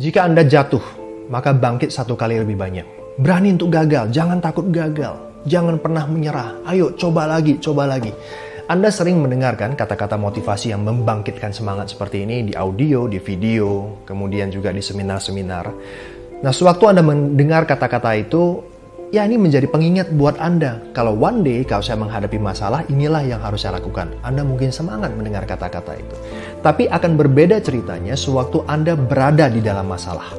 Jika Anda jatuh, maka bangkit 1 kali lebih banyak. Berani untuk gagal, jangan takut gagal. Jangan pernah menyerah. Ayo, coba lagi, coba lagi. Anda sering mendengarkan kata-kata motivasi yang membangkitkan semangat seperti ini di audio, di video, kemudian juga di seminar-seminar. Nah, sewaktu Anda mendengar kata-kata itu, ya ini menjadi pengingat buat Anda. Kalau one day kalau saya menghadapi masalah, inilah yang harus saya lakukan. Anda mungkin semangat mendengar kata-kata itu. Tapi akan berbeda ceritanya sewaktu Anda berada di dalam masalah.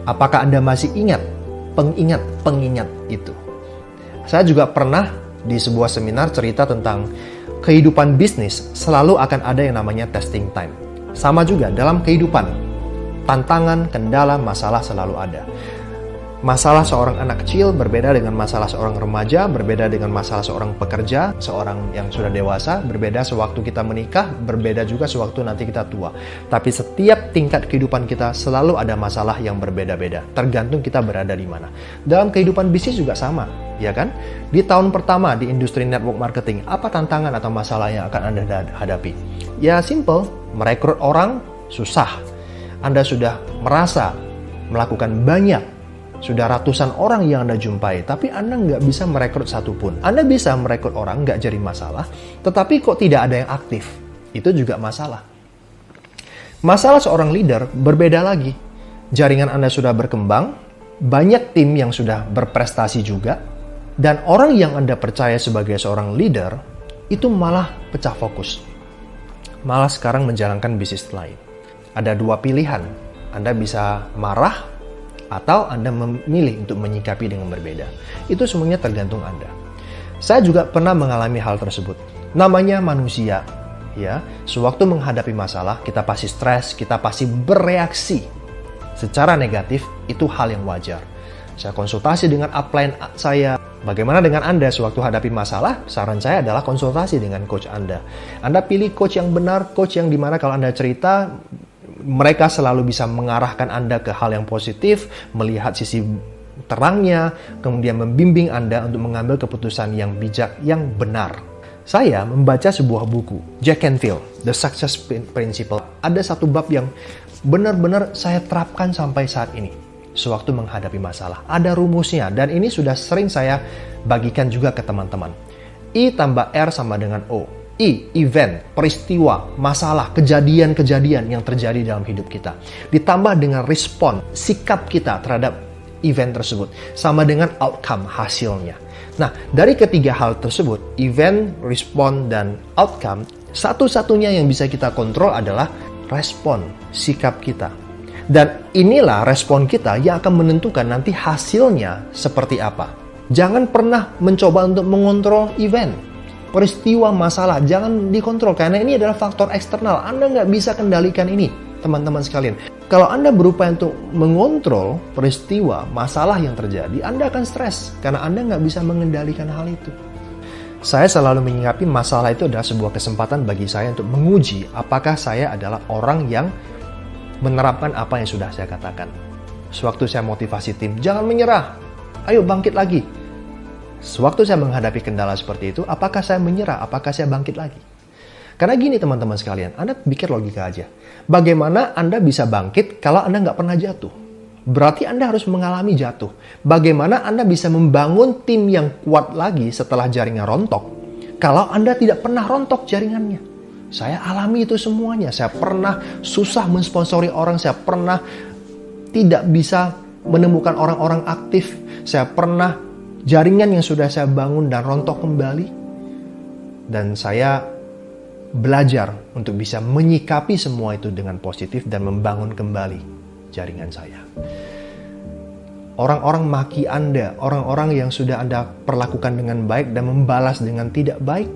Apakah Anda masih ingat pengingat itu? Saya juga pernah di sebuah seminar cerita tentang kehidupan bisnis selalu akan ada yang namanya testing time. Sama juga dalam kehidupan, tantangan, kendala, masalah selalu ada. Masalah seorang anak kecil berbeda dengan masalah seorang remaja, berbeda dengan masalah seorang pekerja, seorang yang sudah dewasa, berbeda sewaktu kita menikah, berbeda juga sewaktu nanti kita tua. Tapi setiap tingkat kehidupan kita selalu ada masalah yang berbeda-beda, tergantung kita berada di mana. Dalam kehidupan bisnis juga sama, ya kan? Di tahun pertama di industri network marketing, apa tantangan atau masalah yang akan Anda hadapi? Ya simple, merekrut orang susah. Anda sudah merasa melakukan banyak, sudah ratusan orang yang Anda jumpai, tapi Anda nggak bisa merekrut satupun. Anda bisa merekrut orang, nggak jadi masalah, tetapi kok tidak ada yang aktif? Itu juga masalah. Masalah seorang leader berbeda lagi. Jaringan Anda sudah berkembang, banyak tim yang sudah berprestasi juga, dan orang yang Anda percaya sebagai seorang leader, itu malah pecah fokus. Malah sekarang menjalankan bisnis lain. Ada 2 pilihan. Anda bisa marah, atau Anda memilih untuk menyikapi dengan berbeda. Itu semuanya tergantung Anda. Saya juga pernah mengalami hal tersebut. Namanya manusia, ya. Sewaktu menghadapi masalah, kita pasti stres, kita pasti bereaksi secara negatif, itu hal yang wajar. Saya konsultasi dengan upline saya. Bagaimana dengan Anda sewaktu hadapi masalah? Saran saya adalah konsultasi dengan coach Anda. Anda pilih coach yang benar, coach yang dimana kalau Anda cerita, mereka selalu bisa mengarahkan Anda ke hal yang positif, melihat sisi terangnya, kemudian membimbing Anda untuk mengambil keputusan yang bijak, yang benar. Saya membaca sebuah buku, Jack Canfield, The Success Principle. Ada satu bab yang benar-benar saya terapkan sampai saat ini, sewaktu menghadapi masalah. Ada rumusnya, dan ini sudah sering saya bagikan juga ke teman-teman. I tambah R sama dengan O. Event, peristiwa, masalah, kejadian-kejadian yang terjadi dalam hidup kita. Ditambah dengan respon, sikap kita terhadap event tersebut. Sama dengan outcome, hasilnya. Nah, dari ketiga hal tersebut, event, respon, dan outcome, satu-satunya yang bisa kita kontrol adalah respon, sikap kita. Dan inilah respon kita yang akan menentukan nanti hasilnya seperti apa. Jangan pernah mencoba untuk mengontrol event, peristiwa, masalah, jangan dikontrol karena ini adalah faktor eksternal. Anda nggak bisa kendalikan ini, teman-teman sekalian. Kalau Anda berupaya untuk mengontrol peristiwa, masalah yang terjadi, Anda akan stres karena Anda nggak bisa mengendalikan hal itu. Saya selalu menyikapi masalah itu adalah sebuah kesempatan bagi saya untuk menguji apakah saya adalah orang yang menerapkan apa yang sudah saya katakan. Sewaktu saya motivasi tim, jangan menyerah, ayo bangkit lagi. Sewaktu saya menghadapi kendala seperti itu, apakah saya menyerah? Apakah saya bangkit lagi? Karena gini teman-teman sekalian, Anda pikir logika aja. Bagaimana Anda bisa bangkit kalau Anda nggak pernah jatuh? Berarti Anda harus mengalami jatuh. Bagaimana Anda bisa membangun tim yang kuat lagi setelah jaringan rontok kalau Anda tidak pernah rontok jaringannya? Saya alami itu semuanya. Saya pernah susah mensponsori orang. Saya pernah tidak bisa menemukan orang-orang aktif. Saya pernah jaringan yang sudah saya bangun dan rontok kembali. Dan saya belajar untuk bisa menyikapi semua itu dengan positif dan membangun kembali jaringan saya. Orang-orang maki Anda, orang-orang yang sudah Anda perlakukan dengan baik dan membalas dengan tidak baik,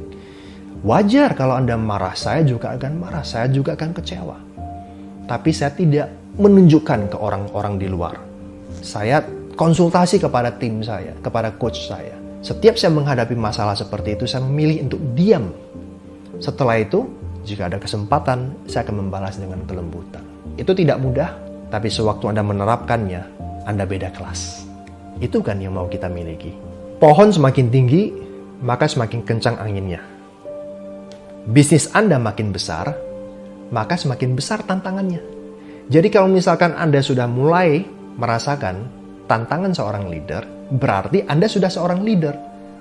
wajar kalau Anda marah. Saya juga akan marah, saya juga akan kecewa. Tapi saya tidak menunjukkan ke orang-orang di luar. Saya konsultasi kepada tim saya, kepada coach saya. Setiap saya menghadapi masalah seperti itu, saya memilih untuk diam. Setelah itu, jika ada kesempatan, saya akan membalas dengan kelembutan. Itu tidak mudah, tapi sewaktu Anda menerapkannya, Anda beda kelas. Itu kan yang mau kita miliki. Pohon semakin tinggi, maka semakin kencang anginnya. Bisnis Anda makin besar, maka semakin besar tantangannya. Jadi kalau misalkan Anda sudah mulai merasakan tantangan seorang leader, berarti Anda sudah seorang leader.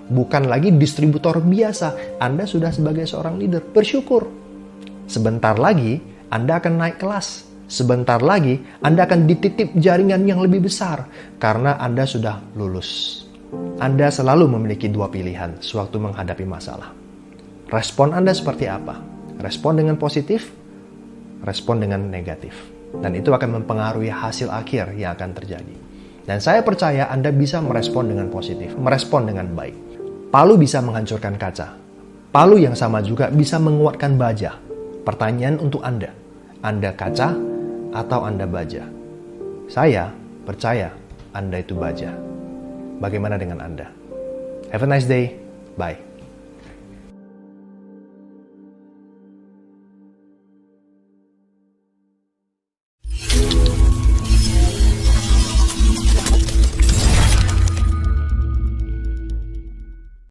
Bukan lagi distributor biasa, Anda sudah sebagai seorang leader. Bersyukur. Sebentar lagi Anda akan naik kelas. Sebentar lagi Anda akan dititip jaringan yang lebih besar karena Anda sudah lulus. Anda selalu memiliki dua pilihan sewaktu menghadapi masalah. Respon Anda seperti apa? Respon dengan positif, respon dengan negatif. Dan itu akan mempengaruhi hasil akhir yang akan terjadi. Dan saya percaya Anda bisa merespon dengan positif, merespon dengan baik. Palu bisa menghancurkan kaca. Palu yang sama juga bisa menguatkan baja. Pertanyaan untuk Anda kaca atau Anda baja? Saya percaya Anda itu baja. Bagaimana dengan Anda? Have a nice day. Bye.